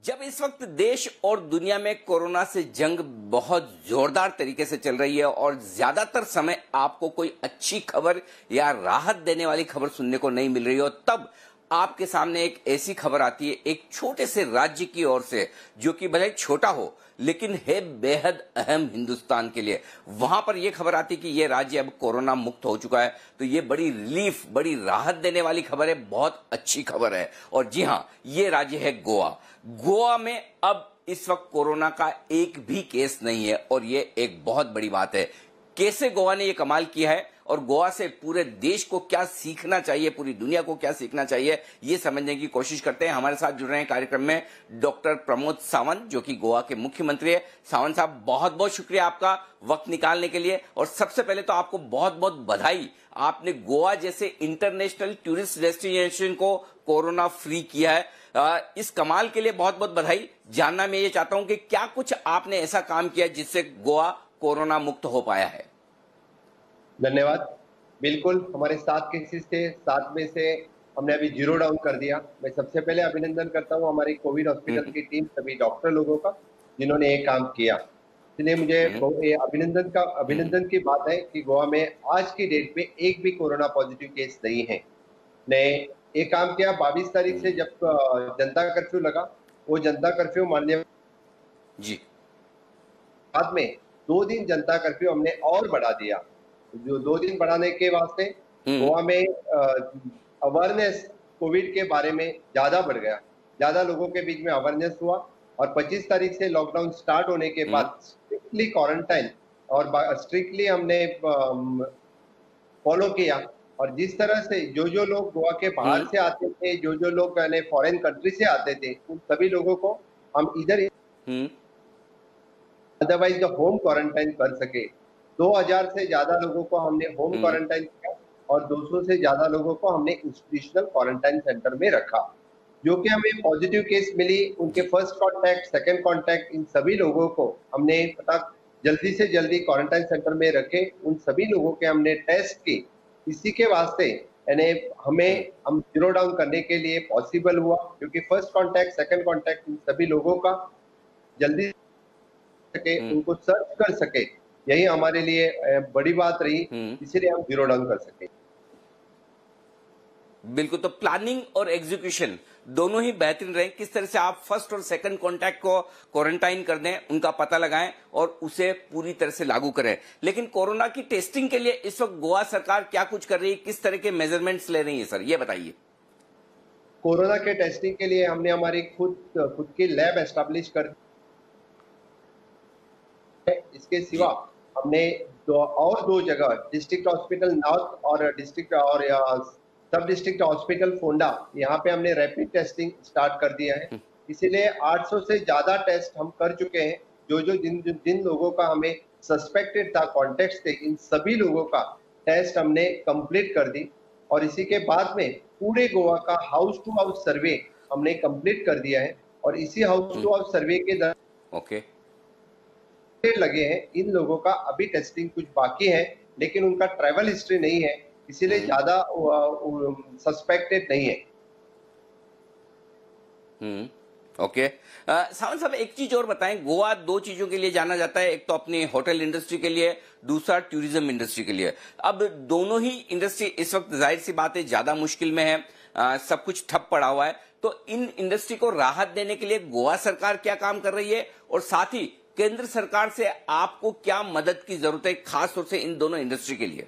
जब इस वक्त देश और दुनिया में कोरोना से जंग बहुत जोरदार तरीके से चल रही है और ज्यादातर समय आपको कोई अच्छी खबर या राहत देने वाली खबर सुनने को नहीं मिल रही हो, तब आपके सामने एक ऐसी खबर आती है एक छोटे से राज्य की ओर से, जो कि भले छोटा हो लेकिन है बेहद अहम हिंदुस्तान के लिए। वहां पर यह खबर आती कि यह राज्य अब कोरोना मुक्त हो चुका है, तो ये बड़ी रिलीफ, बड़ी राहत देने वाली खबर है, बहुत अच्छी खबर है। और जी हां, ये राज्य है गोवा। गोवा में अब इस वक्त कोरोना का एक भी केस नहीं है और ये एक बहुत बड़ी बात है। कैसे गोवा ने ये कमाल किया है और गोवा से पूरे देश को क्या सीखना चाहिए, पूरी दुनिया को क्या सीखना चाहिए, ये समझने की कोशिश करते हैं। हमारे साथ जुड़ रहे हैं कार्यक्रम में डॉक्टर प्रमोद सावंत, जो कि गोवा के मुख्यमंत्री है। सावंत साहब, बहुत बहुत शुक्रिया आपका वक्त निकालने के लिए। और सबसे पहले तो आपको बहुत बहुत बधाई, आपने गोवा जैसे इंटरनेशनल टूरिस्ट डेस्टिनेशन को कोरोना फ्री किया है। इस कमाल के लिए बहुत बहुत बधाई। जानना मैं ये चाहता हूं कि क्या कुछ आपने ऐसा काम किया जिससे गोवा कोरोना मुक्त हो पाया है। धन्यवाद। बिल्कुल, हमारे 7 केसेस थे, 7 में से हमने अभी 0 डाउन कर दिया। मैं सबसे पहले अभिनंदन करता हूं हमारी कोविड हॉस्पिटल की टीम, सभी डॉक्टर लोगों का, जिन्होंने ये काम किया। इसलिए मुझे ये अभिनंदन की बात है कि गोवा में आज की डेट में एक भी कोरोना पॉजिटिव केस नहीं है। ने एक काम किया, 22 तारीख से जब जनता कर्फ्यू लगा, वो जनता कर्फ्यू मानने जी बाद में 2 दिन जनता कर्फ्यू हमने और बढ़ा दिया। जो 2 दिन बढ़ाने के वास्ते गोवा में अवेयरनेस कोविड के बारे में ज्यादा बढ़ गया, ज्यादा लोगों के बीच में अवेयरनेस हुआ। और 25 तारीख से लॉकडाउन स्टार्ट होने के बाद स्ट्रिक्टली क्वारंटाइन और स्ट्रिक्टली हमने फॉलो किया। और जिस तरह से जो लोग गोवा के बाहर से आते थे, जो लोग फॉरेन कंट्री से आते थे, उन सभी लोगों को हम इधर अदरवाइज होम क्वारंटाइन कर सके। 2000 से ज्यादा लोगों को हमने होम क्वारंटाइन किया और 200 से ज्यादा लोगों को हमने इंस्टीट्यूशनल क्वारंटाइन सेंटर में रखा। जो कि हमें पॉजिटिव केस मिली, उनके फर्स्ट कांटेक्ट, सेकंड कांटेक्ट, इन सभी लोगों को हमने जल्दी से जल्दी क्वारंटाइन सेंटर में रखे। उन सभी लोगों के हमने टेस्ट की। इसी के वास्ते हम 0 डाउन करने के लिए पॉसिबल हुआ, क्योंकि फर्स्ट कांटेक्ट, सेकंड कांटेक्ट, इन सभी लोगों का जल्दी सके, उनको सर्च कर सके, यही हमारे लिए बड़ी बात रही। इसलिए हम 0 डाउन कर सके। बिल्कुल, तो प्लानिंग और एग्जीक्यूशन दोनों ही बेहतरीन रहे। किस तरह से आप फर्स्ट और सेकंड कांटेक्ट को क्वारंटाइन कर दें, उनका पता लगाएं और उसे पूरी तरह से लागू करें। लेकिन कोरोना की टेस्टिंग के लिए इस वक्त गोवा सरकार क्या कुछ कर रही है, किस तरह के मेजरमेंट्स ले रही है सर, ये बताइए। कोरोना के टेस्टिंग के लिए हमने हमारी खुद की लैब एस्टेब्लिश कर, इसके सिवा हमने 2 जगह, डिस्ट्रिक्ट हॉस्पिटल नॉर्थ और डिस्ट्रिक्ट और सब डिस्ट्रिक्ट हॉस्पिटल फोंडा, यहाँ पे हमने रैपिड टेस्टिंग स्टार्ट कर दिया है। इसीलिए 800 से ज्यादा टेस्ट हम कर चुके हैं। जिन लोगों का हमें सस्पेक्टेड था, कॉन्टेक्ट थे, इन सभी लोगों का टेस्ट हमने कंप्लीट कर दी। और इसी के बाद में पूरे गोवा का हाउस टू हाउस सर्वे हमने कंप्लीट कर दिया है। और इसी हाउस टू हाउस सर्वे के दौरान लगे हैं, इन लोगों का अभी टेस्टिंग कुछ बाकी है, लेकिन उनका ट्रैवल हिस्ट्री नहीं है, इसीलिए ज्यादा सस्पेक्टेड नहीं है। ओके, सावंत साहब, एक चीज और बताएं। गोवा 2 चीजों के लिए जाना जाता है, एक तो अपनी होटल इंडस्ट्री के लिए, दूसरा टूरिज्म इंडस्ट्री के लिए। अब दोनों ही इंडस्ट्री इस वक्त जाहिर सी बात है ज्यादा मुश्किल में है, सब कुछ ठप पड़ा हुआ है। तो इन इंडस्ट्री को राहत देने के लिए गोवा सरकार क्या काम कर रही है और साथ ही केंद्र सरकार से आपको क्या मदद की जरूरत है, खास तौर से इन दोनों इंडस्ट्री के लिए?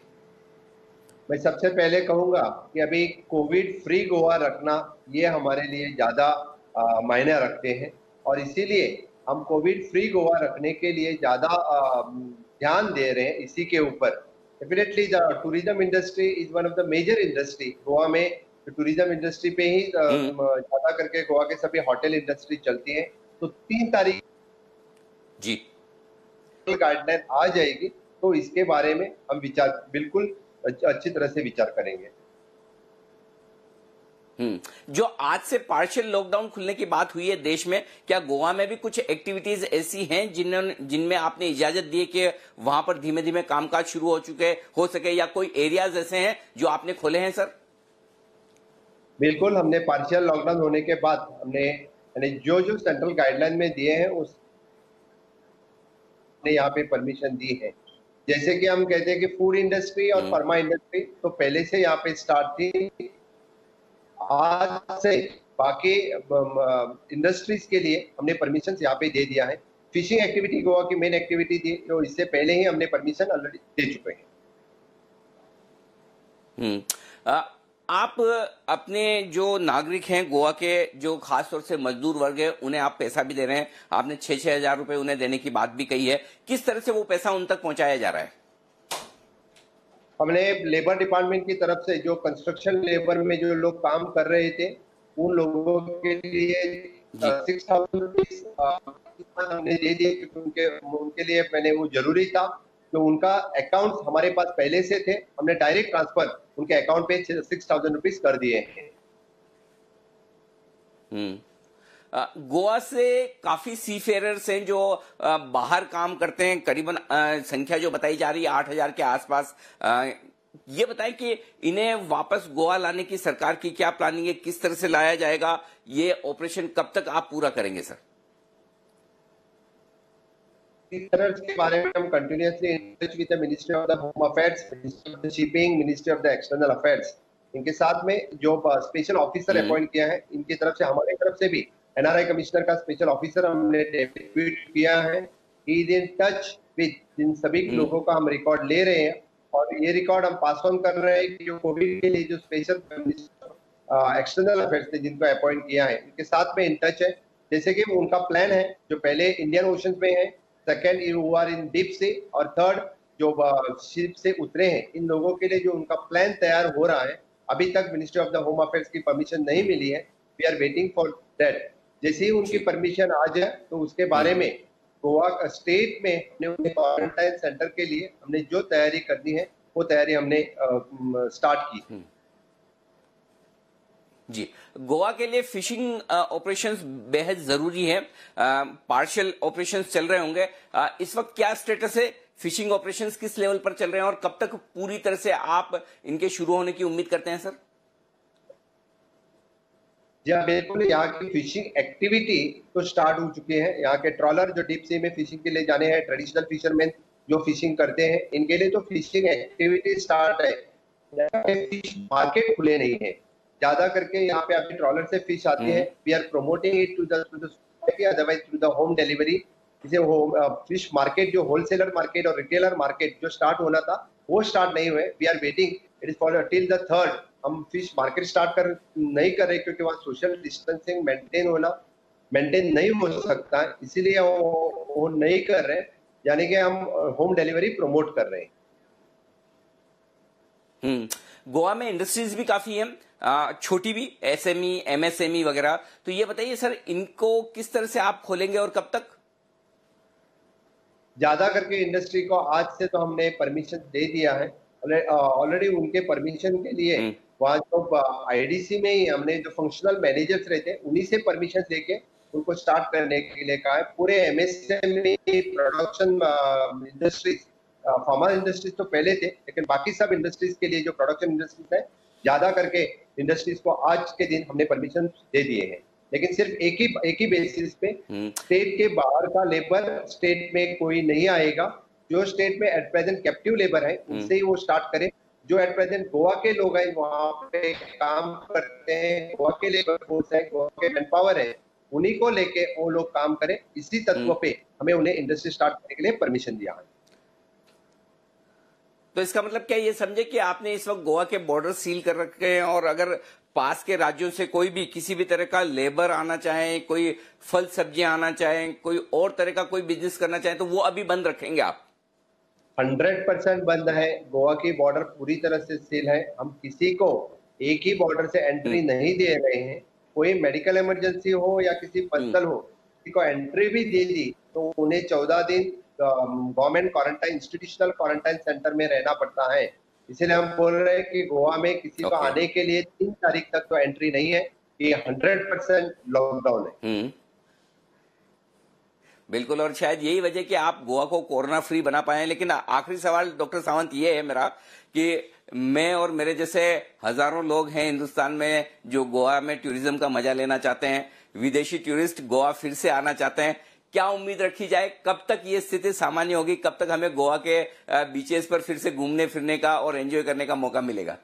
मैं सबसे पहले कहूंगा कि अभी कोविड फ्री गोवा रखना ये हमारे लिए ज्यादा मायने रखते हैं। और इसीलिए हम कोविड फ्री गोवा रखने के लिए ज्यादा ध्यान दे रहे हैं इसी के ऊपर। Definitely the tourism industry is one of the major industry. Goa में टूरिज्म इंडस्ट्री पे ही ज्यादा करके गोवा के सभी होटल इंडस्ट्री चलती है। तो 3 तारीख जी गाइडलाइन आ जाएगी, तो इसके बारे में हम बिल्कुल अच्छी तरह से विचार करेंगे। जो आज से पार्शियल लॉकडाउन खुलने की बात हुई है देश में, क्या गोवा में भी कुछ एक्टिविटीज ऐसी हैं जिनमें आपने इजाजत दी है कि वहां पर धीमे धीमे कामकाज शुरू हो सके, या कोई एरियाज ऐसे हैं जो आपने खोले हैं सर? बिल्कुल, हमने पार्शियल लॉकडाउन होने के बाद हमने यानी जो जो सेंट्रल गाइडलाइन में दिए हैं उसने यहाँ पे परमिशन दी है। जैसे कि हम कहते हैं कि फूड इंडस्ट्री और फार्मा इंडस्ट्री तो पहले से यहाँ पे स्टार्ट थी, आज से बाकी इंडस्ट्रीज के लिए हमने परमिशन यहाँ पे दे दिया है। फिशिंग एक्टिविटी गोवा की मेन एक्टिविटी थी, तो इससे पहले ही हमने परमिशन ऑलरेडी दे चुके हैं। आप अपने जो नागरिक हैं गोवा के, जो खासतौर से मजदूर वर्ग है, उन्हें आप पैसा भी दे रहे हैं। आपने 6-6 हजार रुपए उन्हें देने की बात भी कही है। किस तरह से वो पैसा उन तक पहुंचाया जा रहा है? हमने लेबर डिपार्टमेंट की तरफ से जो कंस्ट्रक्शन लेबर में जो लोग काम कर रहे थे उन लोगों के लिए 6,000 रुपीज हमने दे दिए, क्योंकि उनके लिए मैंने वो जरूरी था। तो उनका अकाउंट हमारे पास पहले से थे, हमने डायरेक्ट ट्रांसफर उनके अकाउंट पे 6,000 रुपीज कर दिए हैं। गोवा से काफी सीफेरर्स हैं जो बाहर काम करते हैं, करीबन संख्या जो बताई जा रही है 8,000 के आसपास। ये बताएं कि इन्हें वापस गोवा लाने की सरकार की क्या प्लानिंग है, किस तरह से लाया जाएगा, ये ऑपरेशन कब तक आप पूरा करेंगे सर? सीफेरर्स के बारे में हम continuously in touch with the ministry of the home affairs, ministry of the shipping, ministry of the external affairs. इनके साथ में जो स्पेशल ऑफिसर अपॉइंट किया है, इनकी तरफ से हमारी तरफ से भी एनआरआई कमिश्नर का स्पेशल ऑफिसर हमने डेप्यूट किया है। He is in touch with जिन सभी लोगों का हम रिकॉर्ड ले रहे हैं और ये रिकॉर्ड हम पास ऑन कर रहे हैं कि जो कोविड के लिए जो स्पेशल एक्सटर्नल अफेयर्स थे जिनको अपॉइंट किया है, इनके साथ में इन टच है। जैसे कि उनका प्लान है, जो पहले इंडियन ओशन में है, second who are in deep sea, और थर्ड जो शिप से उतरे हैं, इन लोगों के लिए जो उनका प्लान तैयार हो रहा है, अभी तक ministry of the home affairs की परमिशन नहीं मिली है। We are waiting for that. जैसे ही उनकी परमिशन आ जाए तो उसके बारे में गोवा स्टेट में हमने उन्हें क्वारंटाइन सेंटर के लिए हमने जो तैयारी करनी है वो तैयारी हमने स्टार्ट की। जी, गोवा के लिए फिशिंग ऑपरेशंस बेहद जरूरी है। पार्शियल ऑपरेशंस चल रहे होंगे। इस वक्त क्या स्टेटस है? फिशिंग ऑपरेशंस किस लेवल पर चल रहे हैं और कब तक पूरी तरह से आप इनके शुरू होने की उम्मीद करते हैं सर? जी हाँ, बिल्कुल। यहाँ की फिशिंग एक्टिविटी तो स्टार्ट हो चुकी है। यहाँ के ट्रॉलर जो डीप सी में फिशिंग के लिए जाने हैं, ट्रेडिशनल फिशरमैन जो फिशिंग करते हैं, इनके लिए तो फिशिंग एक्टिविटी स्टार्ट है। यहाँ पे फिश मार्केट खुले नहीं है, ज्यादा करके यहाँ पे अभी ट्रॉलर से फिश आती है। We are promoting it to the society, otherwise through the home delivery. इसे फिश मार्केट जो होलसेलर मार्केट और रिटेलर मार्केट जो स्टार्ट होना था वो स्टार्ट नहीं हुए। We are waiting, it is for till the 3rd। हम फिश मार्केट स्टार्ट नहीं कर रहे क्योंकि वहाँ सोशल डिस्टेंसिंग मेंटेन नहीं हो सकता, इसीलिए वो नहीं कर रहे, यानी कि हम होम डिलीवरी प्रमोट कर रहे हैं। गोवा में इंडस्ट्रीज भी काफी हैं, छोटी भी, एसएमई, एमएसएमई वगैरह। तो ये बताइए सर, इनको किस तरह से आप खोलेंगे और कब तक? ज्यादा करके इंडस्ट्री को आज से तो हमने परमिशन दे दिया है ऑलरेडी। उनके परमिशन के लिए वहाँ जो आईडीसी में ही हमने जो फंक्शनल मैनेजर्स रहते हैं उन्हीं से परमिशन लेके उनको स्टार्ट करने के लिए कहा है। पूरे MSME production industries, pharma industries तो पहले थे, लेकिन बाकी सब इंडस्ट्रीज के लिए जो प्रोडक्शन इंडस्ट्रीज है, ज्यादा करके इंडस्ट्रीज को आज के दिन हमने परमिशन दे दिए हैं। लेकिन सिर्फ एक ही बेसिस पे स्टेट के बाहर का लेबर स्टेट में कोई नहीं आएगा। जो स्टेट में एट प्रेजेंट कैप्टिव लेबर है उनसे ही वो स्टार्ट करे। जो एट प्रेजेंट गोवा के लोग हैं, वहाँ पे काम करते हैं, गोवा के लेबर फोर्स है, गोवा के मैन पावर है, उन्हीं को लेके वो लोग काम करें। इसी तत्व पे हमें उन्हें इंडस्ट्री स्टार्ट करने के लिए परमिशन दिया है। तो इसका मतलब क्या ये समझे कि आपने इस वक्त गोवा के बॉर्डर सील कर रखे हैं और अगर पास के राज्यों से कोई भी किसी भी तरह का लेबर आना चाहे, कोई फल सब्जियां आना चाहे, कोई और तरह का कोई बिजनेस करना चाहे, तो वो अभी बंद रखेंगे आप? 100% बंद है। गोवा की बॉर्डर पूरी तरह से सील है। हम किसी को एक ही बॉर्डर से एंट्री नहीं दे रहे हैं। कोई मेडिकल इमरजेंसी हो या किसी पर्सनल हो, किसी को एंट्री भी दे दी तो उन्हें 14 दिन government quarantine, institutional quarantine centre में रहना पड़ता है। इसीलिए हम बोल रहे हैं कि गोवा में किसी को आने के लिए 3 तारीख तक तो एंट्री नहीं है। ये 100% लॉकडाउन है। बिल्कुल, और शायद यही वजह कि आप गोवा को कोरोना फ्री बना पाए। लेकिन आखिरी सवाल डॉक्टर सावंत ये है मेरा कि मैं और मेरे जैसे हजारों लोग हैं हिंदुस्तान में जो गोवा में टूरिज्म का मजा लेना चाहते हैं, विदेशी टूरिस्ट गोवा फिर से आना चाहते हैं। क्या उम्मीद रखी जाए, कब तक ये स्थिति सामान्य होगी, कब तक हमें गोवा के बीचेस पर फिर से घूमने फिरने का और एंजॉय करने का मौका मिलेगा?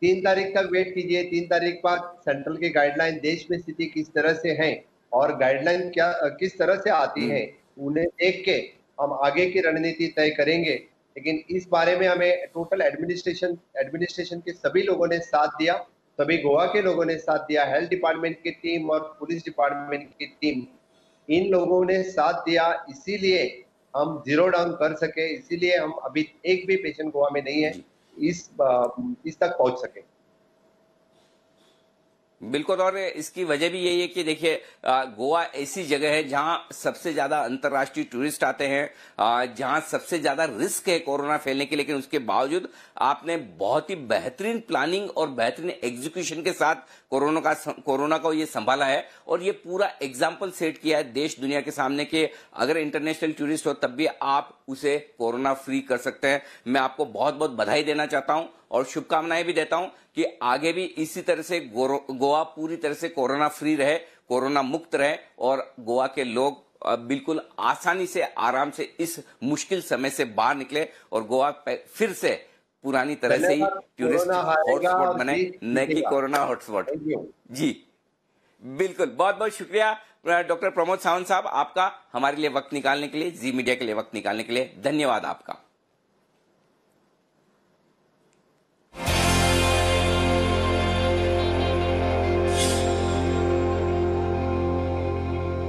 3 तारीख तक वेट कीजिए। 3 तारीख बाद सेंट्रल की गाइडलाइन, देश में स्थिति किस तरह से है और गाइडलाइन क्या किस तरह से आती है, उन्हें देख के हम आगे की रणनीति तय करेंगे। लेकिन इस बारे में हमें टोटल एडमिनिस्ट्रेशन के सभी लोगों ने साथ दिया, सभी गोवा के लोगों ने साथ दिया, हेल्थ डिपार्टमेंट की टीम और पुलिस डिपार्टमेंट की टीम, इन लोगों ने साथ दिया। इसीलिए हम जीरो डाउन कर सके, इसीलिए हम अभी एक भी पेशेंट गोवा में नहीं है इस तक पहुंच सके। बिल्कुल, और इसकी वजह भी यही है कि देखिए गोवा ऐसी जगह है जहां सबसे ज्यादा अंतर्राष्ट्रीय टूरिस्ट आते हैं, जहां सबसे ज्यादा रिस्क है कोरोना फैलने की, लेकिन उसके बावजूद आपने बहुत ही बेहतरीन प्लानिंग और बेहतरीन एग्जीक्यूशन के साथ कोरोना को ये संभाला है और ये पूरा एग्जाम्पल सेट किया है देश दुनिया के सामने कि अगर इंटरनेशनल टूरिस्ट हो तब भी आप उसे कोरोना फ्री कर सकते हैं। मैं आपको बहुत बहुत बधाई देना चाहता हूं और शुभकामनाएं भी देता हूं कि आगे भी इसी तरह से गोवा पूरी तरह से कोरोना फ्री रहे, कोरोना मुक्त रहे और गोवा के लोग बिल्कुल आसानी से आराम से इस मुश्किल समय से बाहर निकले और गोवा फिर से पुरानी तरह से ही टूरिस्ट हॉटस्पॉट बने, न कि कोरोना हॉटस्पॉट। जी बिल्कुल, बहुत बहुत शुक्रिया डॉक्टर प्रमोद सावंत साहब आपका, हमारे लिए वक्त निकालने के लिए, जी मीडिया के लिए वक्त निकालने के लिए धन्यवाद आपका।